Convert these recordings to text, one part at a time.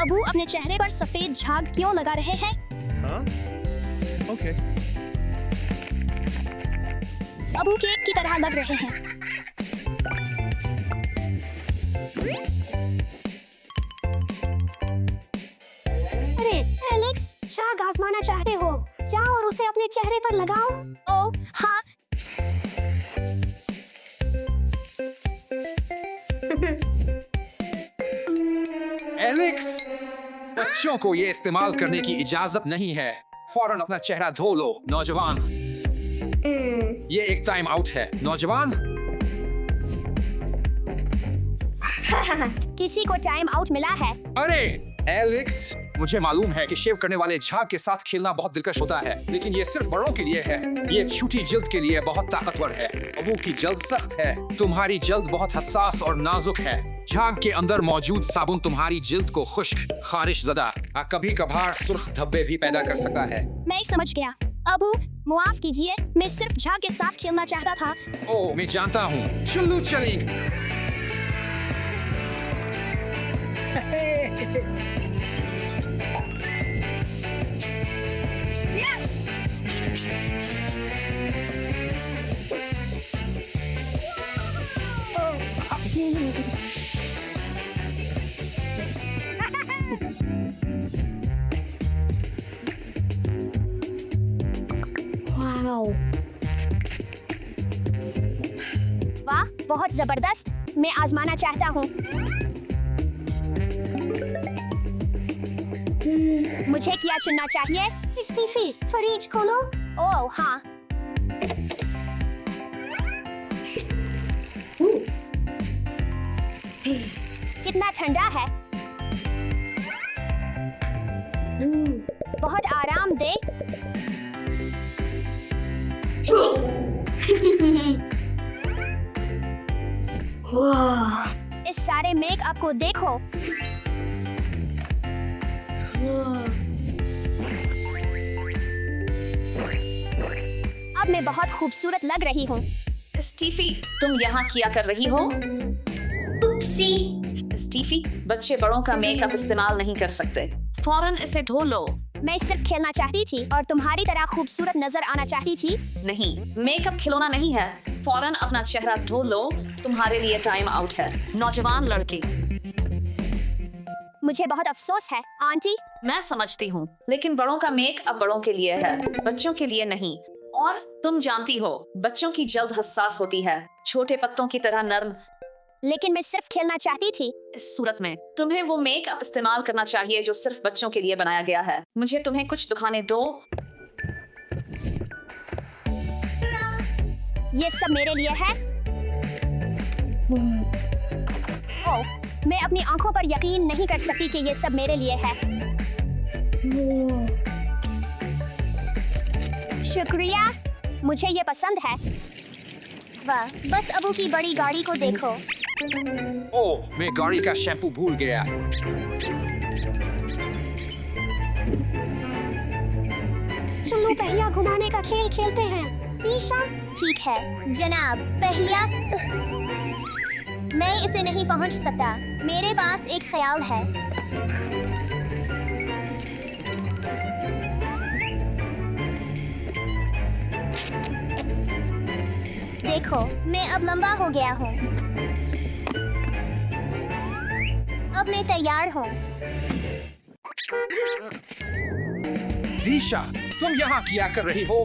अबू अपने चेहरे पर सफेद झाग क्यों लगा रहे हैं? हाँ? ओके। अबू केक की तरह लग रहे हैं। अरे एलेक्स, झाग आजमाना चाहते हो? जाओ और उसे अपने चेहरे पर लगाओ। ओह हाँ। एलेक्स, बच्चों को ये इस्तेमाल करने की इजाजत नहीं है। फौरन अपना चेहरा धो लो, नौजवान। ये एक टाइम आउट है, नौजवान। किसी को टाइम आउट मिला है। अरे एलेक्स, मुझे मालूम है कि शेव करने वाले झाग के साथ खेलना बहुत दिलकश होता है, लेकिन ये सिर्फ बड़ों के लिए है। ये छोटी जल्द के लिए बहुत ताकतवर है। अबू की जल्द सख्त है, तुम्हारी जल्द बहुत हसास और नाजुक है। झाग के अंदर मौजूद साबुन तुम्हारी जल्द को खुश्क, खारिश ज़दा, कभी कभार सुर्ख धब्बे भी पैदा कर सकता है। मैं समझ गया। अबू मुआफ कीजिए, मैं सिर्फ झाग के साथ खेलना चाहता था। ओह, मैं जानता हूँ। चलो चलें। वाह, बहुत जबरदस्त। मैं आजमाना चाहता हूँ। मुझे क्या चुनना चाहिए? स्टीफी, फ्रिज खोलो। ओह हाँ। कितना ठंडा है। बहुत आरामदेह। इस सारे मेकअप को देखो। अब मैं बहुत खूबसूरत लग रही हूँ। स्टीफी, तुम यहाँ क्या कर रही हो? स्टीफी, बच्चे बड़ों का मेकअप इस्तेमाल नहीं कर सकते। फौरन इसे धो लो। मैं सिर्फ खेलना चाहती थी और तुम्हारी तरह खूबसूरत नजर आना चाहती थी। नहीं, मेकअप खिलौना नहीं है। फौरन अपना चेहरा धो लो, तुम्हारे लिए टाइम आउट है, नौजवान लड़की। मुझे बहुत अफसोस है, आंटी। मैं समझती हूँ, लेकिन बड़ों का मेकअप बड़ों के लिए है, बच्चों के लिए नहीं। और तुम जानती हो, बच्चों की जल्द हसास होती है, छोटे पत्तों की तरह नर्म। लेकिन मैं सिर्फ खेलना चाहती थी। इस सूरत में तुम्हें वो मेकअप इस्तेमाल करना चाहिए जो सिर्फ बच्चों के लिए बनाया गया है। मुझे तुम्हें कुछ दिखाने दो। ये सब मेरे लिए है। ओह, मैं अपनी आंखों पर यकीन नहीं कर सकती कि ये सब मेरे लिए है। शुक्रिया, मुझे ये पसंद है। वाह, बस अबू की बड़ी गाड़ी को देखो। ओह, मैं गाड़ी का शैम्पू भूल गया। चलो पहिया घुमाने का खेल खेलते हैं। ईशा, ठीक है जनाब। पहिया, मैं इसे नहीं पहुंच सकता। मेरे पास एक ख्याल है। देखो, मैं अब लंबा हो गया हूँ। अब मैं तैयार हूँ। दीशा, तुम यहाँ क्या कर रही हो?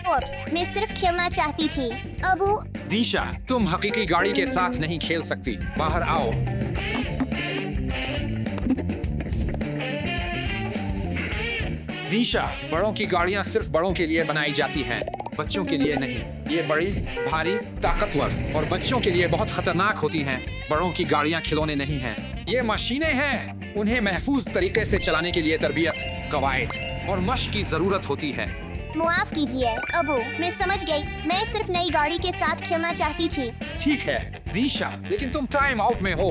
ओप्स, मैं सिर्फ खेलना चाहती थी। अबू, दीशा, तुम हकीकी गाड़ी के साथ नहीं खेल सकती। बाहर आओ। दीशा, बड़ों की गाड़ियाँ सिर्फ बड़ों के लिए बनाई जाती हैं, बच्चों के लिए नहीं। ये बड़ी, भारी, ताकतवर और बच्चों के लिए बहुत खतरनाक होती हैं। बड़ों की गाड़ियाँ खिलौने नहीं हैं, ये मशीनें हैं। उन्हें महफूज तरीके से चलाने के लिए तरबियत, कवायद और मश्क की जरूरत होती है। मुआफ कीजिए अबू, मैं समझ गई। मैं सिर्फ नई गाड़ी के साथ खेलना चाहती थी। ठीक है दीशा, लेकिन तुम टाइम आउट में हो।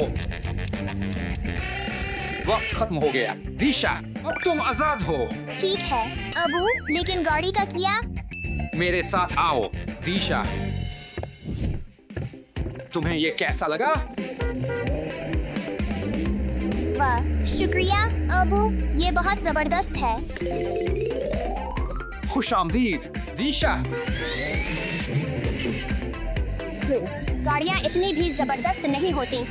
वक्त खत्म हो गया। दीशा, अब तुम आजाद हो। ठीक है अबू, लेकिन गाड़ी का क्या? मेरे साथ आओ। दीशा, तुम्हें ये कैसा लगा? वाह, शुक्रिया अबू, ये बहुत जबरदस्त है। खुश आमदीद दीशा। गाड़ियाँ इतनी भी जबरदस्त नहीं होती।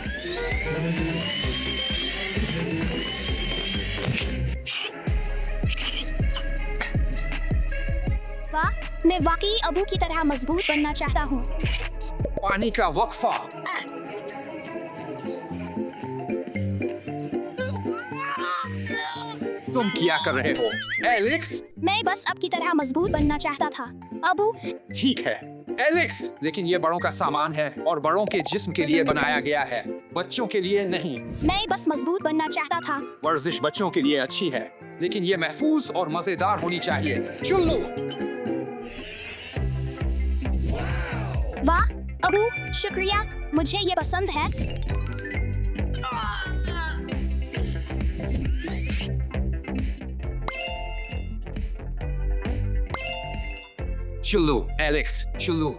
वाह, मैं वाकई अबू की तरह मजबूत बनना चाहता हूँ। पानी का वक्फा। तुम क्या कर रहे हो एलेक्स? मैं बस अब की तरह मजबूत बनना चाहता था। अबू, ठीक है एलेक्स, लेकिन ये बड़ों का सामान है और बड़ों के जिस्म के लिए बनाया गया है, बच्चों के लिए नहीं। मैं बस मजबूत बनना चाहता था। वर्जिश बच्चों के लिए अच्छी है, लेकिन ये महफूज और मजेदार होनी चाहिए। चुल्लू। वाह अबू, शुक्रिया, मुझे ये पसंद है। चुल्लू एलेक्स, चुल्लू।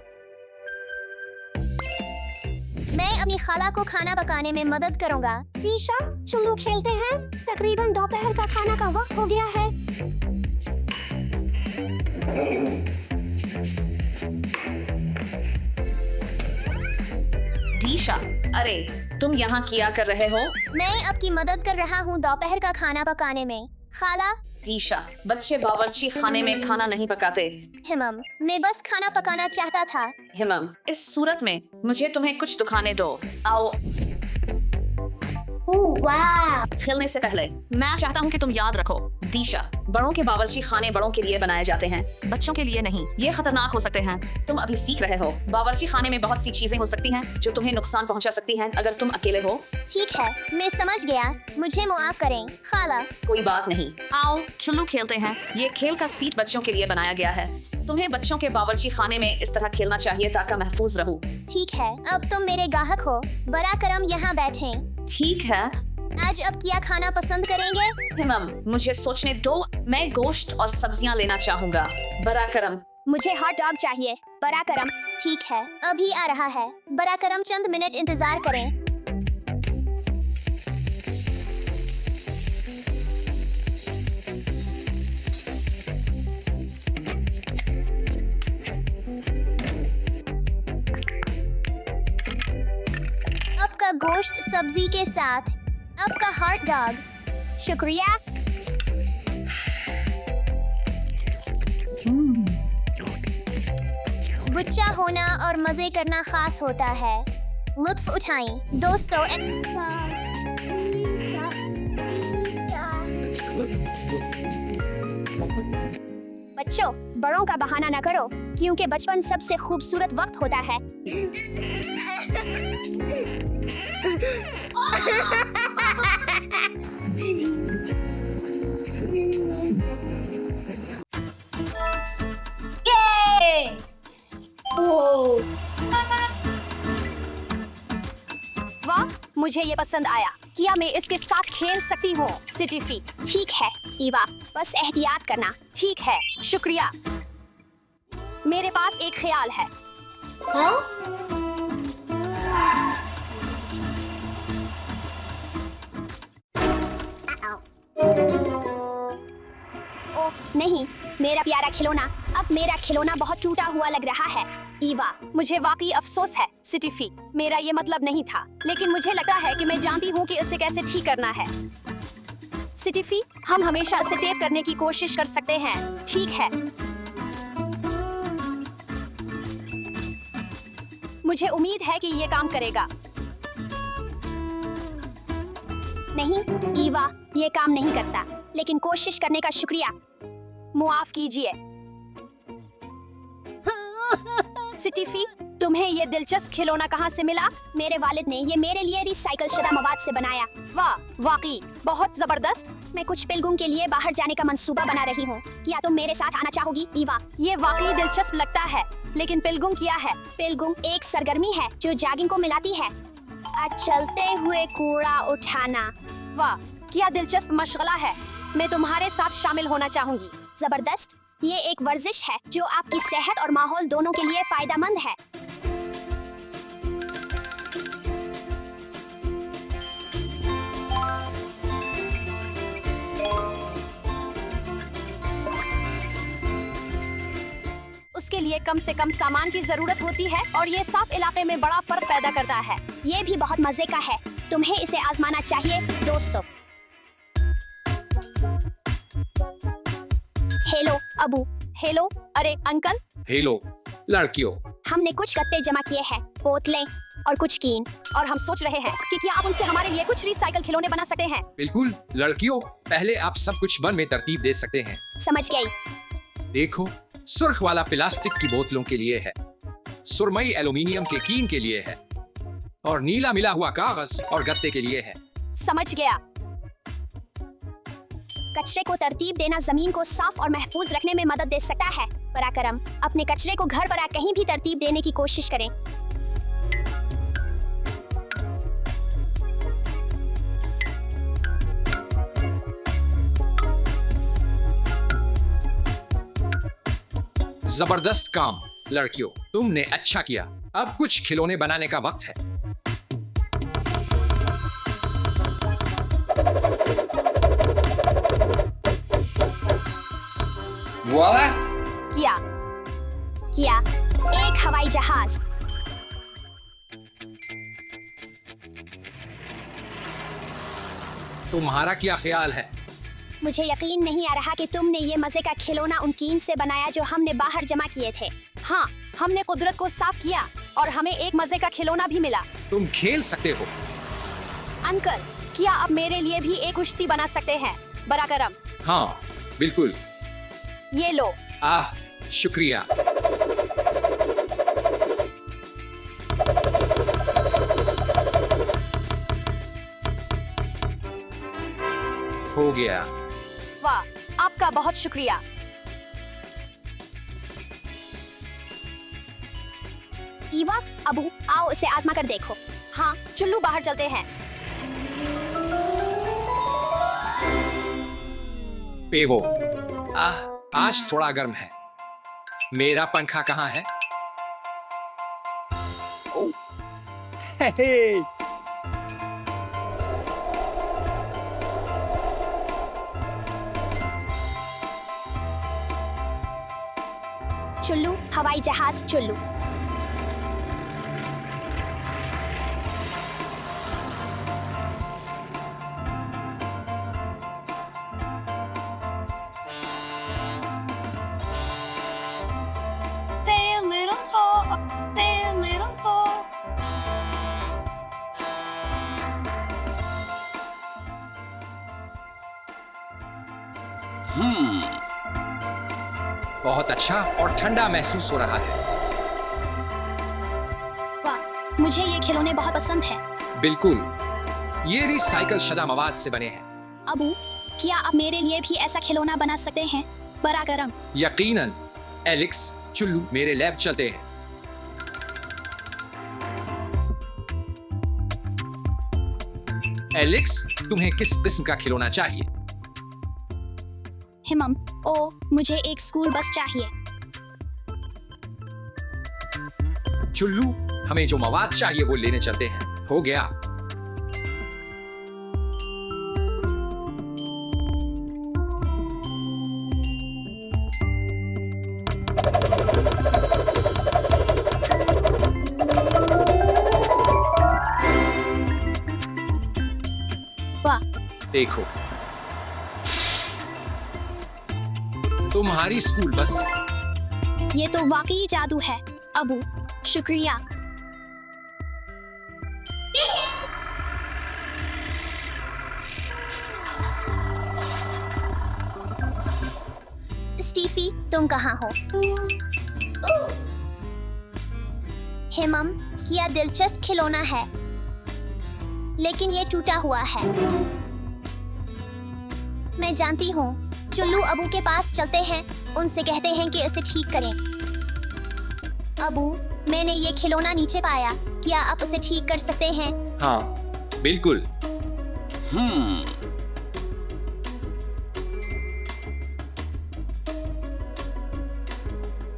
मैं अपनी खाला को खाना पकाने में मदद करूंगा। ईशा, चलो खेलते हैं। तकरीबन दोपहर का खाना का वक्त हो गया है। दीशा, अरे तुम यहाँ क्या कर रहे हो? मैं आपकी मदद कर रहा हूँ दोपहर का खाना पकाने में। खाला। दीशा, बच्चे बावर्ची खाने में खाना नहीं पकाते। हिमम, मैं बस खाना पकाना चाहता था। हिमम, इस सूरत में मुझे तुम्हें कुछ दुखाने दो। आओ। वाह। खेलने से पहले मैं चाहता हूँ कि तुम याद रखो, दीशा, बड़ों के बावर्ची खाने बड़ों के लिए बनाए जाते हैं, बच्चों के लिए नहीं। ये खतरनाक हो सकते हैं। तुम अभी सीख रहे हो। बावर्ची खाने में बहुत सी चीजें हो सकती हैं जो तुम्हें नुकसान पहुंचा सकती हैं अगर तुम अकेले हो। ठीक है, मैं समझ गया। मुझे मुआफ करें खाला। कोई बात नहीं। आओ चुल्लू खेलते हैं। ये खेल का सीट बच्चों के लिए बनाया गया है। तुम्हें बच्चों के बावर्ची खाने में इस तरह खेलना चाहिए ताकि महफूज रहूं। ठीक है, अब तुम मेरे ग्राहक हो। बड़ा करम यहाँ बैठे। ठीक है। आज अब क्या खाना पसंद करेंगे? हिमम, मुझे सोचने दो। मैं गोश्त और सब्जियां लेना चाहूंगा। बड़ा करम। मुझे हॉट डॉग चाहिए। बड़ा करम। ठीक है, अभी आ रहा है। बड़ा करम, चंद मिनट इंतजार करें। आपका गोश्त सब्जी के साथ आपका हॉट डॉग। शुक्रिया। बच्चा होना और मजे करना खास होता है। लुत्फ उठाएं दोस्तों। बच्चों, बड़ों का बहाना न करो, क्योंकि बचपन सबसे खूबसूरत वक्त होता है। वाह, मुझे ये पसंद आया। क्या मैं इसके साथ खेल सकती हूँ? सिटीफी। ठीक है ईवा, बस एहतियात करना। ठीक है, शुक्रिया। मेरे पास एक ख्याल है। ओह नहीं, मेरा प्यारा खिलौना। अब मेरा खिलौना बहुत टूटा हुआ लग रहा है। ईवा, मुझे वाकई अफसोस है सिटीफी। मेरा ये मतलब नहीं था, लेकिन मुझे लगता है कि मैं जानती हूँ कि इसे कैसे ठीक करना है। सिटीफी, हम हमेशा इसे टेप करने की कोशिश कर सकते हैं। ठीक है। मुझे उम्मीद है कि ये काम करेगा। नहीं ईवा, ये काम नहीं करता, लेकिन कोशिश करने का शुक्रिया। मुआफ कीजिए। सिटीफी, तुम्हें ये दिलचस्प खिलौना कहाँ से मिला? मेरे वालिद ने ये मेरे लिए रिसाइकल शुदा मवाद से बनाया। वाह, वाकई बहुत जबरदस्त। मैं कुछ पिलगुम के लिए बाहर जाने का मंसूबा बना रही हूँ। क्या तुम मेरे साथ आना चाहोगी ईवा? ये वाकई दिलचस्प लगता है, लेकिन पिलगुम क्या है? पिलगुम एक सरगर्मी है जो जॉगिंग को मिलाती है। चलते हुए कूड़ा उठाना। वाह, क्या दिलचस्प मशगला है। मैं तुम्हारे साथ शामिल होना चाहूंगी। जबरदस्त। ये एक वर्जिश है जो आपकी सेहत और माहौल दोनों के लिए फायदेमंद है। लिए कम से कम सामान की जरूरत होती है और ये साफ इलाके में बड़ा फर्क पैदा करता है। ये भी बहुत मजे का है, तुम्हें इसे आजमाना चाहिए दोस्तों। हेलो अबू। हेलो, अरे अंकल। हेलो लड़कियों, हमने कुछ गत्ते जमा किए हैं, बोतलें और कुछ कीन। और हम सोच रहे हैं कि क्या आप उनसे हमारे लिए कुछ रिसाइकल खिलौने बना सकते हैं। बिल्कुल लड़कियों, पहले आप सब कुछ वन में तरतीब दे सकते हैं। समझ गई। देखो, सुर्ख वाला प्लास्टिक की बोतलों के लिए है, सुरमई एल्यूमिनियम के कीन के लिए है और नीला मिला हुआ कागज और गत्ते के लिए है। समझ गया। कचरे को तरतीब देना जमीन को साफ और महफूज रखने में मदद दे सकता है। पराक्रम, अपने कचरे को घर पर कहीं भी तरतीब देने की कोशिश करें। जबरदस्त काम लड़कियों, तुमने अच्छा किया। अब कुछ खिलौने बनाने का वक्त है। वाला किया एक हवाई जहाज। तुम्हारा क्या ख्याल है? मुझे यकीन नहीं आ रहा कि तुमने ये मजे का खिलौना उन कीन से बनाया जो हमने बाहर जमा किए थे। हाँ, हमने कुदरत को साफ किया और हमें एक मजे का खिलौना भी मिला। तुम खेल सकते हो। अंकल, क्या आप मेरे लिए भी एक कुश्ती बना सकते हैं? बराकरम। हाँ बिल्कुल। ये लो। आह, शुक्रिया। हो गया। वाह, आपका बहुत शुक्रिया। ईवा, अबू, आओ इसे आजमा कर देखो। हाँ, चुल्लू बाहर चलते हैं। पेवो, आज थोड़ा गर्म है। मेरा पंखा कहाँ है? हे। चुल्लू, हवाई जहाज चुल्लू। बहुत अच्छा और ठंडा महसूस हो रहा है। वाह, मुझे ये खिलौने बहुत पसंद है। बिल्कुल, ये रिसाइकल शुदा मवाद से बने हैं। अबू, क्या आप मेरे लिए भी ऐसा खिलौना बना सकते हैं? बराकरम। यकीनन। एलेक्स, चुल्लू, मेरे लैब चलते हैं। एलेक्स, तुम्हें किस किस्म का खिलौना चाहिए? हिमम, ओ, मुझे एक स्कूल बस चाहिए। चुल्लू, हमें जो मवाद चाहिए वो लेने चलते हैं। हो गया। वाह, देखो, तुम्हारी स्कूल बस। ये तो वाकई जादू है। अबू, शुक्रिया। स्टीफी, तुम कहाँ हो? हिमम, क्या दिलचस्प खिलौना है, लेकिन ये टूटा हुआ है। मैं जानती हूँ। चुल्लू, अबू के पास चलते हैं, उनसे कहते हैं कि इसे ठीक करें। अबू, मैंने ये खिलौना नीचे पाया, क्या आप उसे ठीक कर सकते हैं? हाँ बिल्कुल।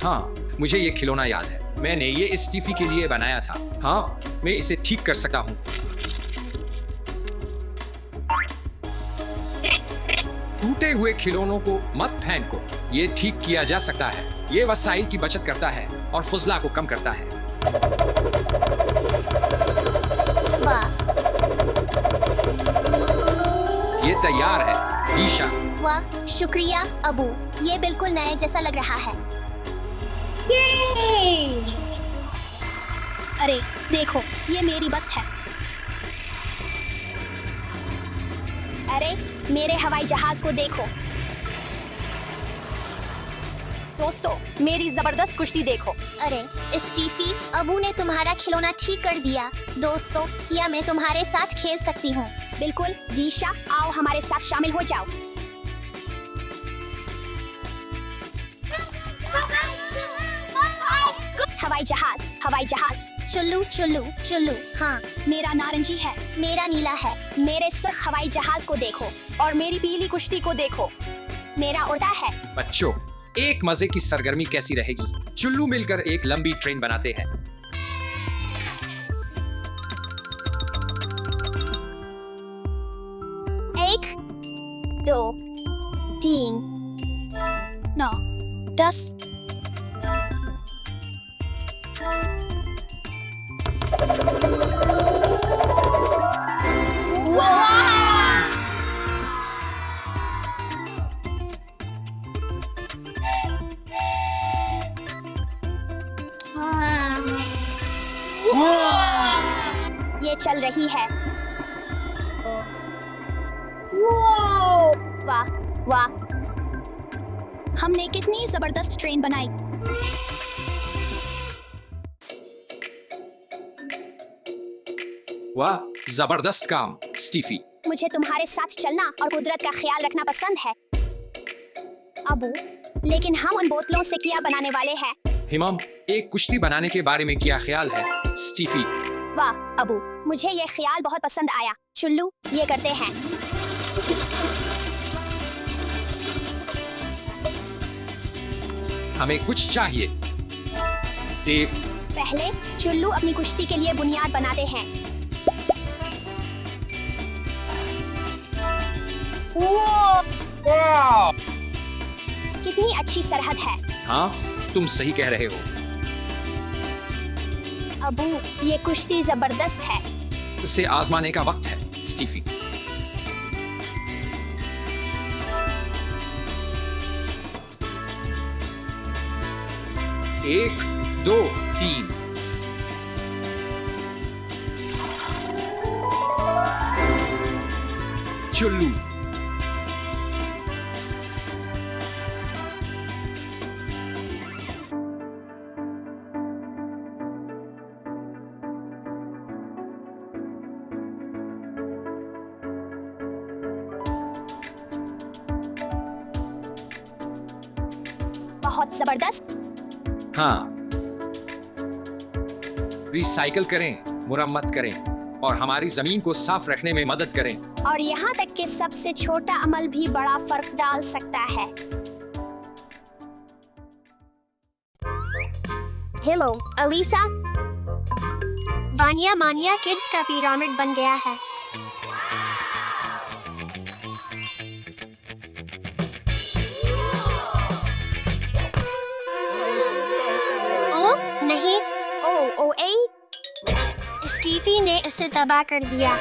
हाँ, मुझे ये खिलौना याद है। मैंने ये स्टीफी के लिए बनाया था। हाँ, मैं इसे ठीक कर सकता हूँ। टूटे हुए खिलौनों को मत फेंको, ये ठीक किया जा सकता है। ये वसाइल की बचत करता है और फुजला को कम करता है। वाह ये तैयार है, ईशा। वाह, शुक्रिया अबू, ये बिल्कुल नए जैसा लग रहा है। अरे देखो, ये मेरी बस है। अरे मेरे हवाई जहाज को देखो। दोस्तों, मेरी जबरदस्त कुश्ती देखो। अरे स्टीफी, अबू ने तुम्हारा खिलौना ठीक कर दिया। दोस्तों, क्या मैं तुम्हारे साथ खेल सकती हूँ? बिल्कुल, जीशा, आओ हमारे साथ शामिल हो जाओ। हवाई जहाज, हवाई जहाज। चुल्लू चुल्लू चुल्लू। हाँ, मेरा नारंगी है, मेरा नीला है। मेरे सुर्ख हवाई जहाज को देखो और मेरी पीली कुश्ती को देखो। मेरा उड़ता है। बच्चों, एक मजे की सरगर्मी कैसी रहेगी? चुल्लू मिलकर एक लंबी ट्रेन बनाते हैं। एक, 2, 3, 9, 10। ये चल रही है। वाह वाह, हमने कितनी जबरदस्त ट्रेन बनाई। वाह, जबरदस्त काम स्टीफी। मुझे तुम्हारे साथ चलना और कुदरत का ख्याल रखना पसंद है अबू, लेकिन हम उन बोतलों से क्या बनाने वाले हैं? हिमम, एक कुश्ती बनाने के बारे में क्या ख्याल है स्टीफी? वाह अबू, मुझे ये ख्याल बहुत पसंद आया। चुल्लू, ये करते हैं। हमें कुछ चाहिए। टेप। पहले चुल्लू अपनी कुश्ती के लिए बुनियाद बनाते हैं। कितनी अच्छी सरहद है। हाँ, तुम सही कह रहे हो। अबू, ये कुश्ती जबरदस्त है। इसे आजमाने का वक्त है स्टीफी। एक, दो, तीन। चुल्लू। बहुत जबरदस्त। हाँ, रिसाइकल करें, मुरम्मत करें और हमारी जमीन को साफ रखने में मदद करें। और यहाँ तक कि सबसे छोटा अमल भी बड़ा फर्क डाल सकता है। हेलो अलीसा, वानिया मानिया किड्स का पिरामिड बन गया है। ओ नहीं, ओ ओ ए, स्टीफी ने इसे तबाह कर दिया।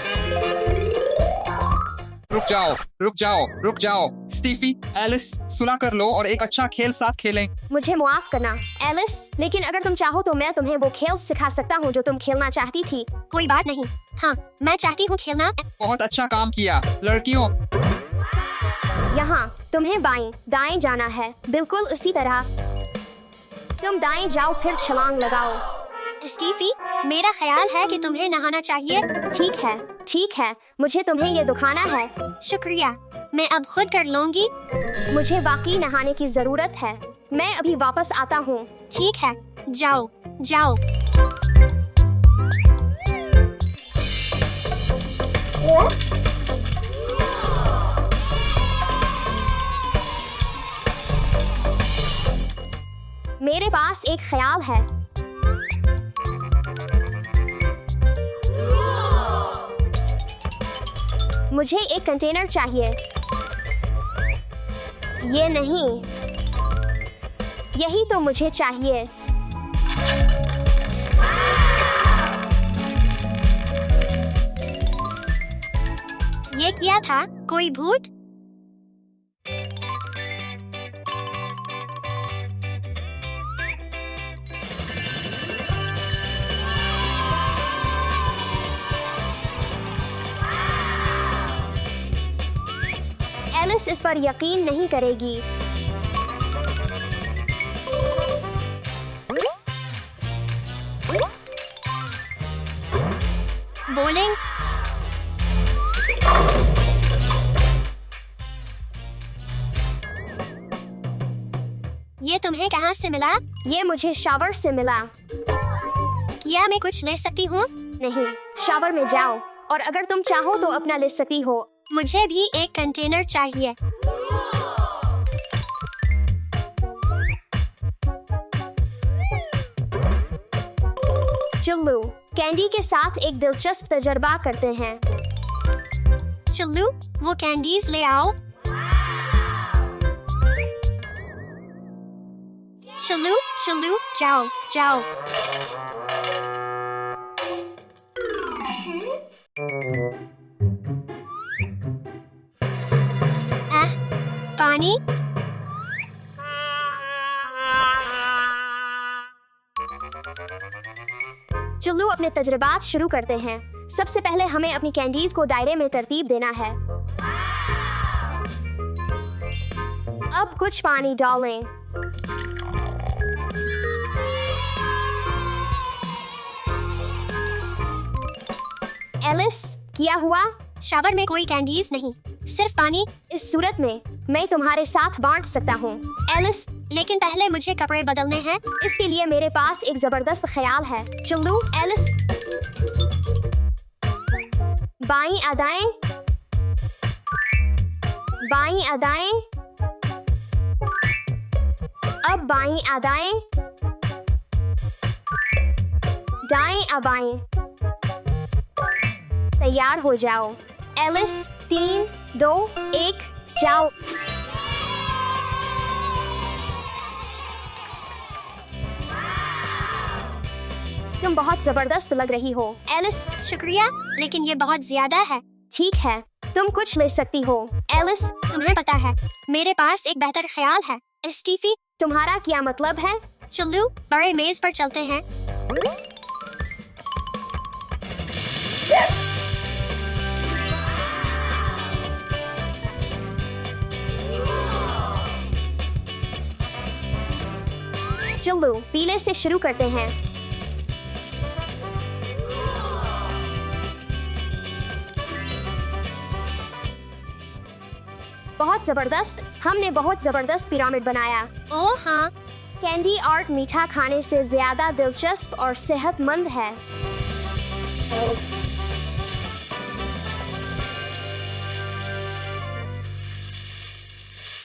रुक जाओ, रुक जाओ, रुक जाओ। स्टीफी, एलिस, सुलह कर लो और एक अच्छा खेल साथ खेलें। मुझे माफ करना एलिस, लेकिन अगर तुम चाहो तो मैं तुम्हें वो खेल सिखा सकता हूँ जो तुम खेलना चाहती थी। कोई बात नहीं। हाँ, मैं चाहती हूँ खेलना। बहुत अच्छा काम किया लड़कियों। यहाँ तुम्हें बाएं दाएं जाना है, बिल्कुल उसी तरह। तुम दाएं जाओ फिर छलांग लगाओ। स्टीफी, मेरा ख्याल है कि तुम्हें नहाना चाहिए। ठीक है, मुझे तुम्हें ये दिखाना है। शुक्रिया, मैं अब खुद कर लूंगी। मुझे वाकई नहाने की जरूरत है। मैं अभी वापस आता हूँ। ठीक है, जाओ जाओ। मेरे पास एक ख्याल है। मुझे एक कंटेनर चाहिए। ये नहीं, यही तो मुझे चाहिए। ये क्या था? कोई भूत? एलिस इस पर यकीन नहीं करेगी। बोलिंग। ये तुम्हें कहाँ से मिला? ये मुझे शावर से मिला। क्या मैं कुछ ले सकती हूँ? नहीं, शावर में जाओ और अगर तुम चाहो तो अपना ले सकती हो। मुझे भी एक कंटेनर चाहिए। चलो कैंडी के साथ एक दिलचस्प तजर्बा करते हैं। चलो वो कैंडीज ले आओ। चलो चलो जाओ जाओ। पानी। चलो अपने तजर्बात शुरू करते हैं। सबसे पहले हमें अपनी कैंडीज को दायरे में तरतीब देना है। अब कुछ पानी डालें। एलिस, क्या हुआ? शावर में कोई कैंडीज नहीं, सिर्फ पानी। इस सूरत में मैं तुम्हारे साथ बांट सकता हूँ। एलिस, लेकिन पहले मुझे कपड़े बदलने हैं। इसके लिए मेरे पास एक जबरदस्त ख्याल है। चलो एलिस, बाईं अदाएं, बाईं अदाएं, अब बाईं अदाएं, दाएं अबाएं। तैयार हो जाओ। एलिस, 3, 2, 1, जाओ। तुम बहुत जबरदस्त लग रही हो। एलिस, शुक्रिया, लेकिन ये बहुत ज्यादा है। ठीक है, तुम कुछ ले सकती हो। एलिस, तुम्हें पता है, मेरे पास एक बेहतर ख्याल है। स्टीफी, तुम्हारा क्या मतलब है? चलो बड़े मेज पर चलते हैं। चलो पीले से शुरू करते हैं। बहुत जबरदस्त, हमने बहुत जबरदस्त पिरामिड बनाया। ओह हाँ, कैंडी आर्ट मीठा खाने से ज्यादा दिलचस्प और सेहतमंद है।